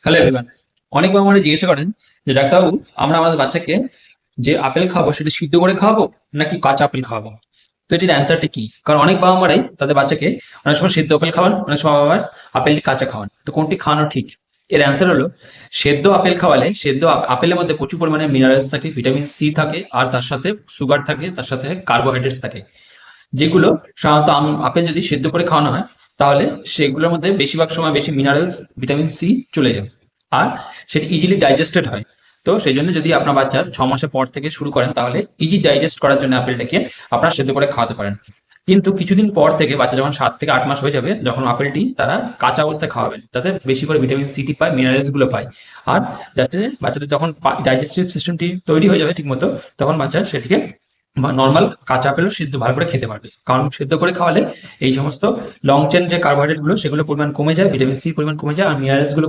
Hello everyone. অনেকবার আমাকে জিজ্ঞাসা করেন যে ডাক্তারবাবু, আমরা আমাদের বাচ্চাকে যে আপেল খাওয়াবো সেটা সিদ্ধ করে খাওয়াবো নাকি কাঁচা আপেল খাওয়াবো? তো এটির অ্যান্সারটা কি? কারণ অনেক বাবা মারাই তাদের বাচ্চাকে অনেক সময় সিদ্ধ আপেল খাওয়ান, অনেক সময় আবার আপেলটি কাঁচা খাওয়ান। তো কোনটি খাওয়ানো ঠিক? এর অ্যান্সার হলো, সেদ্ধ আপেল খাওয়ালে আপেলের মধ্যে প্রচুর পরিমাণে মিনারেলস থাকে, ভিটামিন সি থাকে, আর তার সাথে সুগার থাকে, তার সাথে কার্বোহাইড্রেটস থাকে, যেগুলো সাধারণত আপেল যদি সেদ্ধ করে খাওয়ানো হয় তাহলে সেগুলোর মধ্যে বেশিরভাগ সময় বেশি মিনারেলস, ভিটামিন সি চলে যাবে, আর সেটা ইজিলি ডাইজেস্টেড হয়। তো সেই জন্য যদি আপনার বাচ্চার 6 মাসের পর থেকে শুরু করেন তাহলে ইজি ডাইজেস্ট করার জন্য আপেলটাকে আপনারা সেদ্ধ করে খাওয়াতে পারেন। কিন্তু কিছুদিন পর থেকে বাচ্চা যখন 7 থেকে 8 মাস হয়ে যাবে, যখন আপেলটি তারা কাঁচা অবস্থায় খাওয়াবেন, যাতে বেশি করে ভিটামিন সিটি পায়, মিনারেলস গুলো পায়, আর যাতে বাচ্চাদের যখন ডাইজেস্টিভ সিস্টেমটি তৈরি হয়ে যাবে ঠিকমতো, তখন বাচ্চা সেটিকে নর্মাল কাঁচা আপেলও সিদ্ধ ভালো করে খেতে পারবে। কারণ সিদ্ধ করে খাওয়ালে এই সমস্ত লং চেন যে কার্বোহাইড্রেট গুলো সেগুলো পরিমাণ কমে যায়, ভিটামিন সি পরিমাণ কমে যায়, আর মিনারেলস গুলো